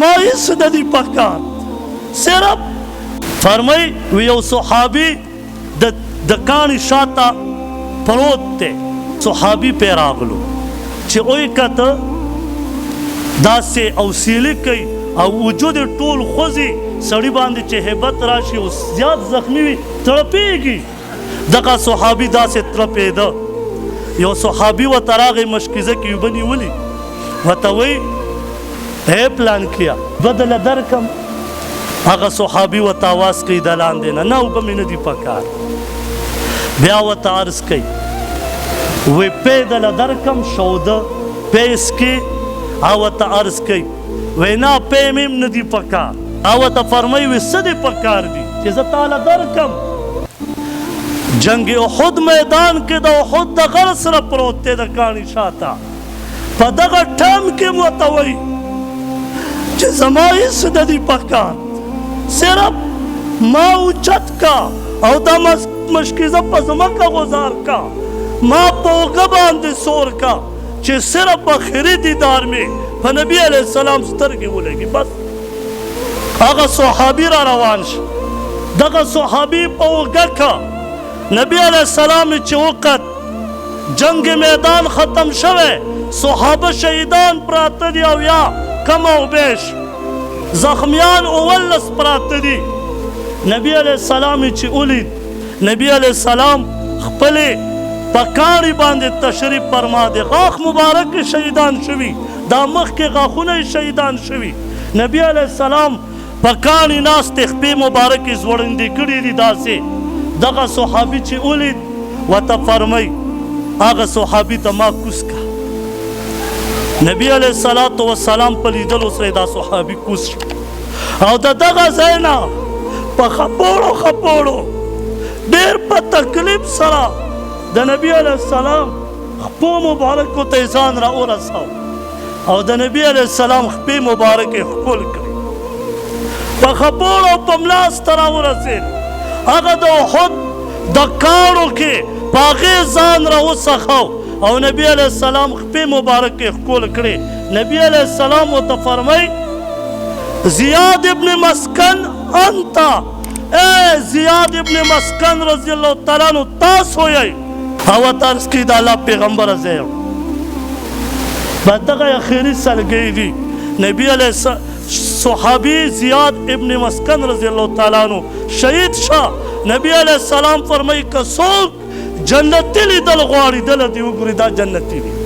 زمائی سددی پکار صرف فرمائی وی یو صحابی د کانی شاتا پروت تے صحابی پیراغلو چه اوی کتا دا سے اوسیلی کئی او وجود ټول خوزی سړی باندې چې هیبت راشي او زیات زخمی وي تړپیږي دغه صحابي داسې تړپېده یو صحابي ورته راغی مشکیزه کې اوبه نیولي ورته وایي ای پلان کیا بدله درکم هغه صحابي ورته اواز کوي د لاندې نه اوبه مې نه دي پکار بیا ورته عرض کوي وی پی دله درکم شوده پیس کې او ورته عرض کوي وینا پیمیم ندی پکار او ته فرمای وي سدي پکار دي چې زه تعالی درکم جنگ احد میدان کې د احد د غر سره پروت دی د کاڼي شاته په دغه ټام کې متوي چې زما هیڅ د دې پکار صرف ما اوچت کا او د مشکیزه په ځمکه غزار کا ما په اوږه باندې سور کا چې صرف آخري دیدار مې په نبی علیہ السلام سترګې ولګي بس هغه صحابي را روان شو دغه صحابي په اوږه کا نبی علیہ السلام چې وقت جنگ میدان ختم شوه صحابه شهیدان پراته دي او یا کم او بیش زخمیان اولس پراته دي نبی علیہ السلام چې ولید نبی علیہ السلام خپلې په کاڼي باندې تشریف فرما دی غاښ مبارک شهیدان شوي دا مخکې غاښونه شهیدان شوي نبی علیہ السلام په کاڼي ناستې خپې مبارکې زوړندې کړي دي داسې دغه صحابي چې ولید ورته فرمی هغه صحابي ته ما کوس کا نبی علیہ الصلاة والسلام په لیدلو سره دا صحابي کوس شو او د دغه ځای نه په خپوړو ډېر په تکلیف سره د نبی علیہ السلام خپو مبارکو ته ځان را ورساو او د نبی علیہ السلام خپې مبارکې ښکل کړې په خپوړو په ملاس ته را ورسېد هغه د احد د کاڼو کې په هغې ځان را وڅښو او نبی علیہ السلام خپې مبارکې ښکل کړې نبی علیہ السلام ورته فرمی زیاد ابن مسکن انت اے زیاد ابن مسکن رضی اللہ تعالیٰ عنہ تاسو یې او ترس کی دا الله پیغمبر زه بدغه اخیری سلګی دی نبی علیہ صحابی زیاد ابن مسکن رضی اللہ تعالیٰ عنہ شهید شاه نبی علیہ السلام فرمای که څوک جنتی لیدل غواړي دله دې وګوري دا جنتی دی